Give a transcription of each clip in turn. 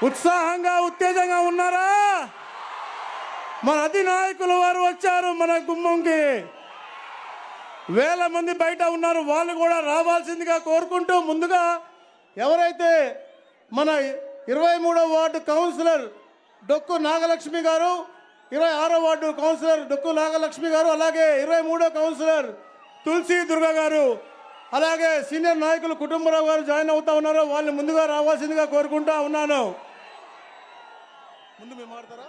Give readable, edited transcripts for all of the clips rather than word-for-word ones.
ఉత్సాహంగా ఉత్తేజంగా ఉన్నారా? మన అధినాయకులు వారు వచ్చారు మన గుమ్మంకి. వేల మంది బయట ఉన్నారు, వాళ్ళు కూడా రావాల్సిందిగా కోరుకుంటూ ముందుగా ఎవరైతే మన 23వ వార్డు కౌన్సిలర్ డొక్కు నాగలక్ష్మి గారు, 26వ వార్డు కౌన్సిలర్ డొక్కు నాగలక్ష్మి గారు, అలాగే 23వ కౌన్సిలర్ తులసి దుర్గా గారు, అలాగే సీనియర్ నాయకులు కుటుంబరావు గారు జాయిన్ అవుతా ఉన్నారు. వాళ్ళని ముందుగా రావాల్సిందిగా కోరుకుంటా ఉన్నాను. ముందు మీరు మాడతారా?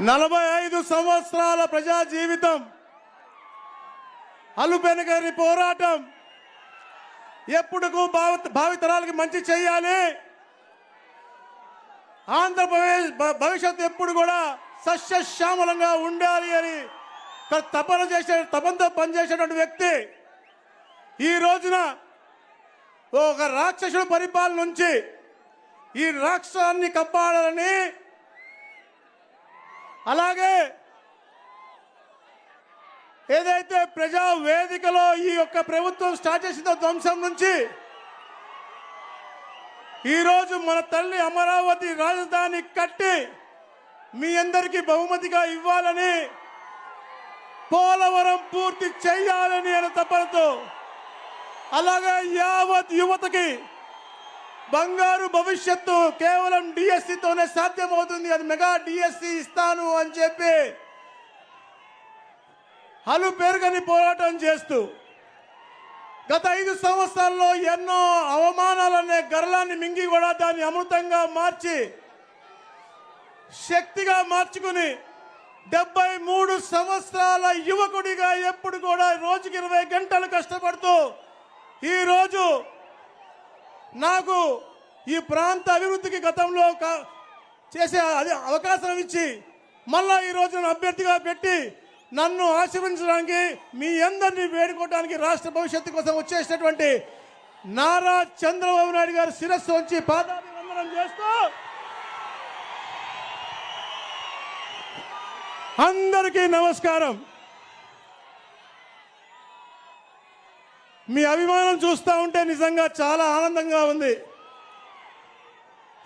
నలభై 45 సంవత్సరాల ప్రజా జీవితం, అలుపెనగని పోరాటం, ఎప్పుడుకు భావితరాలకి మంచి చేయాలి, ఆంధ్రప్రదేశ్ భవిష్యత్తు ఎప్పుడు కూడా సస్యశ్యామలంగా ఉండాలి అని తపనతో పనిచేసేటువంటి వ్యక్తి ఈ రోజున ఒక రాక్షసుడి పరిపాలన నుంచి ఈ రాష్ట్రాన్ని కాపాడాలని, అలాగే ఏదైతే ప్రజా వేదికలో ఈ యొక్క ప్రభుత్వం స్టార్ట్ చేసిన ధ్వంసం నుంచి ఈరోజు మన తల్లి అమరావతి రాజధాని కట్టి మీ అందరికీ బహుమతిగా ఇవ్వాలని, పోలవరం పూర్తి చేయాలని అనే తపనతో, అలాగే యావత్ యువతకి బంగారు భవిష్యత్తు కేవలం డిఎస్సితోనే సాధ్యమవుతుంది, అది మెగా డిఎస్సి ఇస్తాను అని చెప్పి అలుపెరగని పోరాటం చేస్తూ గత 5 సంవత్సరాల్లో ఎన్నో అవమానాలనే గర్లాన్ని మింగి కూడా దాన్ని అమృతంగా మార్చి శక్తిగా మార్చుకుని 73 సంవత్సరాల యువకుడిగా ఎప్పుడు కూడా రోజుకి 20 గంటలు కష్టపడుతూ ఈరోజు నాకు ఈ ప్రాంత అభివృద్ధికి గతంలో చేసే అవకాశం ఇచ్చి మళ్ళా ఈ రోజున అభ్యర్థిగా పెట్టి నన్ను ఆశీర్వదించడానికి, మీ అందరినీ వేడుకోవడానికి రాష్ట్ర భవిష్యత్తు కోసం వచ్చేసినటువంటి నారా చంద్రబాబు నాయుడు గారు శిరస్సు వంచి పాదాభివందనం చేస్తూ అందరికీ నమస్కారం. మీ అభిమానం చూస్తూ ఉంటే నిజంగా చాలా ఆనందంగా ఉంది.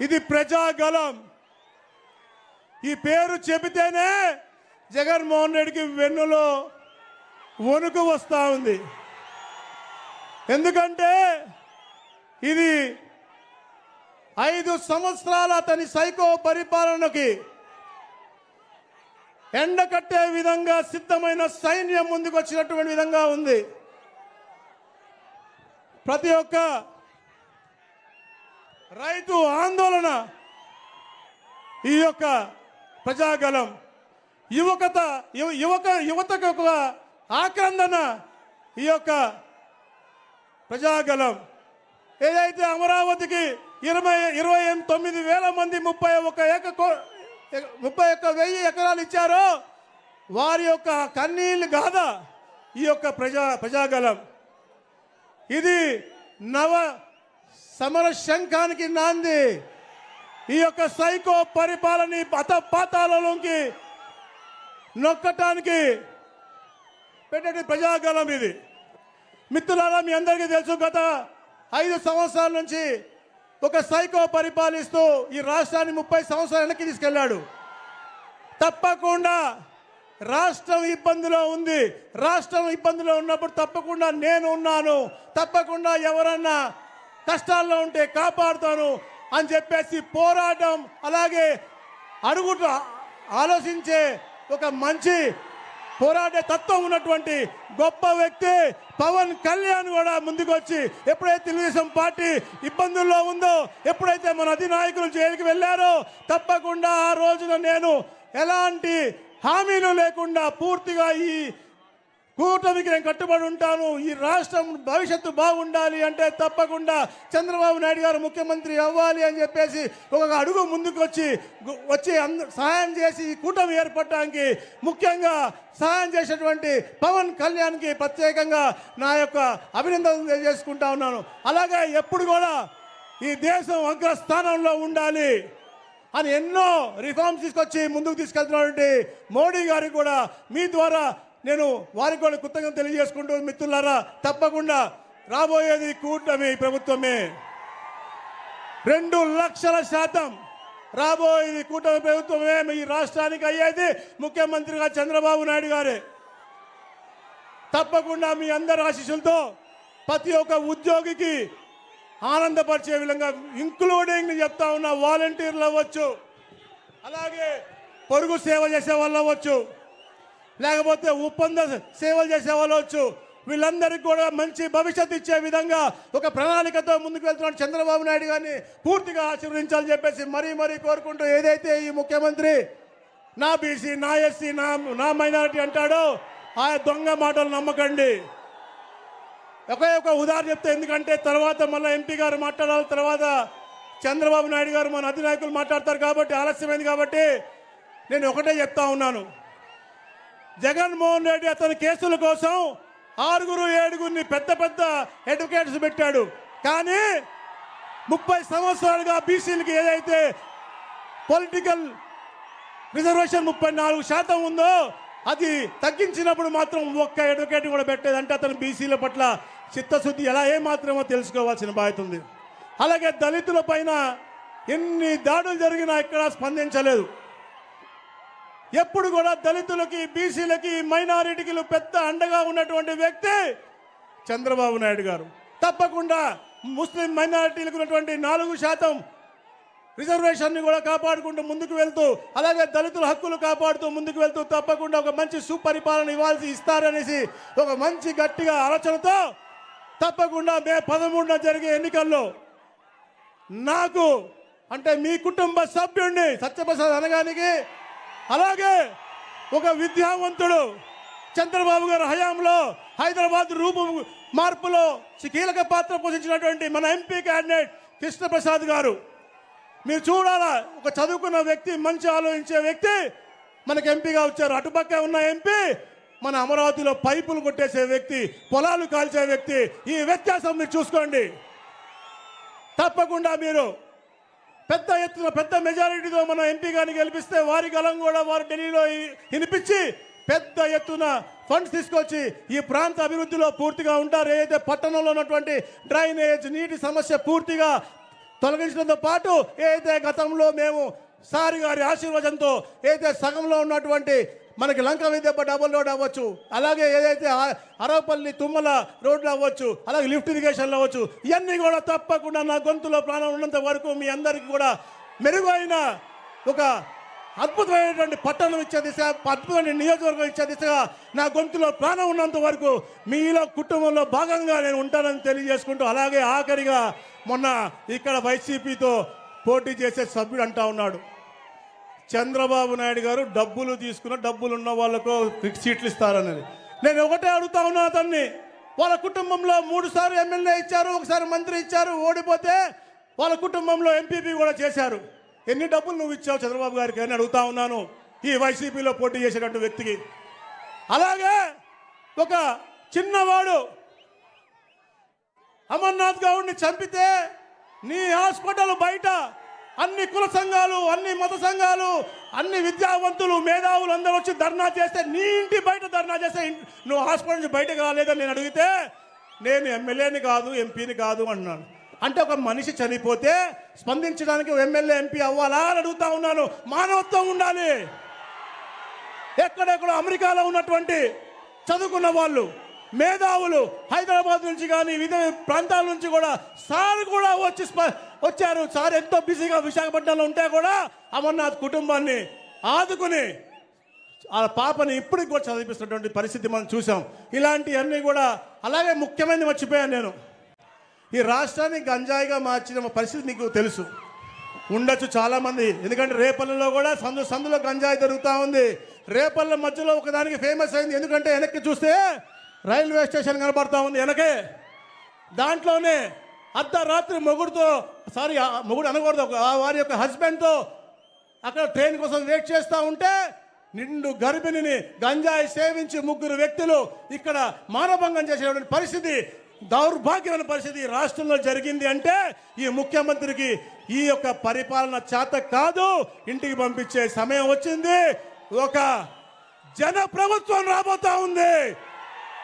ఇది ప్రజాగలం. ఈ పేరు చెబితేనే జగన్మోహన్ రెడ్డికి వెన్నులో వణుకు వస్తూ ఉంది. ఎందుకంటే ఇది 5 సంవత్సరాల అతని సైకో పరిపాలనకి ఎండకట్టే విధంగా సిద్ధమైన సైన్యం ముందుకు వచ్చినటువంటి విధంగా ఉంది. ప్రతి ఒక్క రైతు ఆందోళన, ఈ యొక్క ప్రజాగలం, యువతకు ఒక ఆక్రందన, ఈ యొక్క ప్రజాగలం ఏదైతే అమరావతికి 29,000 మంది 31,000 ఎకరాలు ఇచ్చారో వారి యొక్క కన్నీళ్ళు గాథ ఈ యొక్క ప్రజాగలం. ఇది నవ సమర శంఖానికి నాంది. ఈ యొక్క సైకో పరిపాలన పాతాళంలోకి నొక్కటానికి పెట్టే ప్రజాగలం ఇది. మిత్రులారా, మీ అందరికీ తెలుసు, గత 5 సంవత్సరాల నుంచి ఒక సైకో పరిపాలిస్తూ ఈ రాష్ట్రాన్ని 30 సంవత్సరాల వెనక్కి తీసుకెళ్లాడు. తప్పకుండా రాష్ట్రం ఇబ్బందిలో ఉంది. రాష్ట్రం ఇబ్బందిలో ఉన్నప్పుడు తప్పకుండా నేను ఉన్నాను, తప్పకుండా ఎవరన్నా కష్టాల్లో ఉంటే కాపాడుతాను అని చెప్పేసి పోరాటం, అలాగే ఆలోచించే ఒక మంచి పోరాడే తత్వం ఉన్నటువంటి గొప్ప వ్యక్తి పవన్ కళ్యాణ్ కూడా ముందుకు వచ్చి, ఎప్పుడైతే తెలుగుదేశం పార్టీ ఇబ్బందుల్లో ఉందో, ఎప్పుడైతే మన అధినాయకులు జైలుకి వెళ్ళారో, తప్పకుండా ఆ రోజున నేను ఎలాంటి హామీలు లేకుండా పూర్తిగా ఈ కూటమికి నేను కట్టుబడి ఉంటాను. ఈ రాష్ట్రం భవిష్యత్తు బాగుండాలి అంటే తప్పకుండా చంద్రబాబు నాయుడు గారు ముఖ్యమంత్రి అవ్వాలి అని చెప్పేసి ఒక అడుగు ముందుకు వచ్చి సహాయం చేసి ఈ కూటమి ఏర్పడటానికి ముఖ్యంగా సహాయం చేసినటువంటి పవన్ కళ్యాణ్కి ప్రత్యేకంగా నా యొక్క అభినందనలు తెలియజేసుకుంటా ఉన్నాను. అలాగే ఎప్పుడు కూడా ఈ దేశం అగ్రస్థానంలో ఉండాలి అని ఎన్నో రిఫార్మ్స్ తీసుకొచ్చి ముందుకు తీసుకెళ్తున్నటువంటి మోడీ గారికి కూడా మీ ద్వారా నేను వారికి కూడా కృతజ్ఞతలు తెలియజేసుకుంటూ, మిత్రులారా, తప్పకుండా రాబోయేది కూటమి ప్రభుత్వమే. 2,00,000% రాబోయేది కూటమి ప్రభుత్వమే. ఈ రాష్ట్రానికి అయ్యేది ముఖ్యమంత్రిగా చంద్రబాబు నాయుడు గారే. తప్పకుండా మీ అందరి ఆశీస్సులతో ప్రతి ఒక్క ఉద్యోగికి ఆనందపరిచే విధంగా, ఇంక్లూడింగ్ చెప్తా ఉన్న వాలంటీర్లు అవ్వచ్చు, అలాగే పొరుగు సేవ చేసే వాళ్ళు అవ్వచ్చు, లేకపోతే ఒప్పంద సేవలు చేసే వాళ్ళు అవ్వచ్చు, వీళ్ళందరికీ కూడా మంచి భవిష్యత్తు ఇచ్చే విధంగా ఒక ప్రణాళికతో ముందుకు వెళ్తున్నాడు చంద్రబాబు నాయుడు గారిని పూర్తిగా ఆశీర్వదించాలని చెప్పేసి మరీ కోరుకుంటూ, ఏదైతే ఈ ముఖ్యమంత్రి నా బీసీ, నా ఎస్సీ, నా మైనారిటీ అంటాడో ఆ దొంగ మాటలు నమ్మకండి. ఒకే ఒక ఉదాహరణ చెప్తే, ఎందుకంటే తర్వాత మళ్ళీ ఎంపీ గారు మాట్లాడాలి, తర్వాత చంద్రబాబు నాయుడు గారు మన అధినాయకులు మాట్లాడతారు కాబట్టి ఆలస్యమైంది కాబట్టి నేను ఒకటే చెప్తా ఉన్నాను. జగన్మోహన్ రెడ్డి అతని కేసుల కోసం 6-7 పెద్ద అడ్వకేట్స్ పెట్టాడు. కానీ 30 సంవత్సరాలుగా బీసీలకి ఏదైతే పొలిటికల్ రిజర్వేషన్ 34% ఉందో అది తగ్గించినప్పుడు మాత్రం ఒక్క అడ్వకేట్ కూడా పెట్టేదంటే అతను బీసీల పట్ల చిత్తశుద్ధి ఎలా ఏమాత్రమో తెలుసుకోవాల్సిన బాధ్యత ఉంది. అలాగే దళితుల పైన ఎన్ని దాడులు జరిగినా ఎక్కడా స్పందించలేదు. ఎప్పుడు కూడా దళితులకి, బీసీలకి, మైనారిటీకి పెద్ద అండగా ఉన్నటువంటి వ్యక్తి చంద్రబాబు నాయుడు గారు. తప్పకుండా ముస్లిం మైనారిటీలకు ఉన్నటువంటి 4% రిజర్వేషన్ని కూడా కాపాడుకుంటూ ముందుకు వెళ్తూ, అలాగే దళితుల హక్కులు కాపాడుతూ ముందుకు వెళ్తూ తప్పకుండా ఒక మంచి సుపరిపాలన ఇస్తారనేసి ఒక మంచి గట్టిగా ఆలోచనతో తప్పకుండా మే 13న జరిగే ఎన్నికల్లో నాకు అంటే మీ కుటుంబ సభ్యుడిని సత్యప్రసాద్ అనగానికి, అలాగే ఒక విద్యావంతుడు చంద్రబాబు గారి హయాంలో హైదరాబాద్ రూపు మార్పులో కీలక పాత్ర పోషించినటువంటి మన ఎంపీ క్యాండిడేట్ కృష్ణప్రసాద్ గారు, మీరు చూడాలా, ఒక చదువుకున్న వ్యక్తి, మంచి ఆలోచించే వ్యక్తి మనకు ఎంపీగా వచ్చారు. అటుపక్క ఉన్న ఎంపీ మన అమరావతిలో పైపులు కొట్టేసే వ్యక్తి, పొలాలు కాల్చే వ్యక్తి. ఈ వ్యత్యాసం మీరు చూసుకోండి. తప్పకుండా మీరు పెద్ద ఎత్తున పెద్ద మెజారిటీతో మన ఎంపీ గారిని గెలిపిస్తే వారి గలం కూడా వారు ఢిల్లీలో వినిపించి పెద్ద ఎత్తున ఫండ్స్ తీసుకొచ్చి ఈ ప్రాంత అభివృద్ధిలో పూర్తిగా ఉంటారు. ఏదైతే పట్టణంలో ఉన్నటువంటి డ్రైనేజ్ నీటి సమస్య పూర్తిగా తొలగించడంతో పాటు ఏదైతే గతంలో మేము సారి గారి ఆశీర్వాదంతో ఏదైతే సగంలో ఉన్నటువంటి మనకి లంక విద్యప్ప డబుల్ రోడ్ అవ్వచ్చు, అలాగే ఏదైతే అరవపల్లి తుమ్మల రోడ్లు అవ్వచ్చు, అలాగే లిఫ్ట్ ఇరిగేషన్లు అవ్వచ్చు, ఇవన్నీ కూడా తప్పకుండా నా గొంతులో ప్రాణం ఉన్నంత వరకు మీ అందరికీ కూడా మెరుగైన ఒక అద్భుతమైనటువంటి పట్టణం ఇచ్చే దిశ, అద్భుతమైన నియోజకవర్గం ఇచ్చే దిశగా నా గొంతులో ప్రాణం ఉన్నంత వరకు మీలో కుటుంబంలో భాగంగా నేను ఉంటానని తెలియజేసుకుంటూ, అలాగే ఆఖరిగా మొన్న ఇక్కడ వైసీపీతో పోటీ చేసే సభ్యుడు అంటా ఉన్నాడు, చంద్రబాబు నాయుడు గారు డబ్బులు తీసుకున్న డబ్బులు ఉన్న వాళ్ళకు సీట్లు ఇస్తారన్నది. నేను ఒకటే అడుగుతా ఉన్నా అతన్ని, వాళ్ళ కుటుంబంలో 3 సార్లు ఎమ్మెల్యే ఇచ్చారు, ఒకసారి మంత్రి ఇచ్చారు, ఓడిపోతే వాళ్ళ కుటుంబంలో ఎంపీపీ కూడా చేశారు. ఎన్ని డబ్బులు నువ్వు ఇచ్చావు చంద్రబాబు గారికి అని అడుగుతా ఉన్నాను ఈ వైసీపీలో పోటీ చేసేటువంటి వ్యక్తికి. అలాగే ఒక చిన్నవాడు అమర్నాథ్ గౌడ్ని చంపితే నీ హాస్పిటల్ బయట అన్ని కుల సంఘాలు, అన్ని మత సంఘాలు, అన్ని విద్యావంతులు, మేధావులు అందరూ వచ్చి ధర్నా చేస్తే నీ ఇంటి బయట ధర్నా చేస్తే నువ్వు హాస్పిటల్ నుంచి బయటకు రాలేదని నేను అడిగితే నేను ఎమ్మెల్యేని కాదు, ఎంపీని కాదు అన్నాను. అంటే ఒక మనిషి చనిపోతే స్పందించడానికి ఎమ్మెల్యే, ఎంపీ అవ్వాలా అని అడుగుతా ఉన్నాను. మానవత్వం ఉండాలి. ఎక్కడెక్కడ అమెరికాలో ఉన్నటువంటి చదువుకున్న వాళ్ళు, మేధావులు హైదరాబాద్ నుంచి కానీ వివిధ ప్రాంతాల నుంచి కూడా సార్ కూడా వచ్చారు. సార్ ఎంతో బిజీగా విశాఖపట్నంలో ఉంటే కూడా అమర్నాథ్ కుటుంబాన్ని ఆదుకుని ఆ పాపని ఇప్పటికి కూడా చదివిస్తున్నటువంటి పరిస్థితి మనం చూసాం. ఇలాంటివన్నీ కూడా. అలాగే ముఖ్యమైనది మర్చిపోయాను నేను, ఈ రాష్ట్రాన్ని గంజాయిగా మార్చిన పరిస్థితి మీకు తెలుసు ఉండొచ్చు చాలామంది, ఎందుకంటే రేపల్లిలో కూడా సందులో గంజాయి దొరుకుతూ ఉంది. రేపల్ల మధ్యలో ఒకదానికి ఫేమస్ అయింది. ఎందుకంటే వెనక్కి చూస్తే రైల్వే స్టేషన్ కనబడతా ఉంది వెనకే. దాంట్లోనే అర్ధరాత్రి మొగుడుతో మొగుడు అనకూడదు, వారి యొక్క హస్బెండ్తో అక్కడ ట్రైన్ కోసం వెయిట్ చేస్తూ ఉంటే నిండు గర్భిణిని గంజాయి సేవించి 3 వ్యక్తులు ఇక్కడ మానభంగం చేసేటువంటి పరిస్థితి, దౌర్భాగ్యమైన పరిస్థితి రాష్ట్రంలో జరిగింది. అంటే ఈ ముఖ్యమంత్రికి ఈ యొక్క పరిపాలన చేత కాదు, ఇంటికి పంపించే సమయం వచ్చింది. ఒక జన ప్రభుత్వం రాబోతా ఉంది.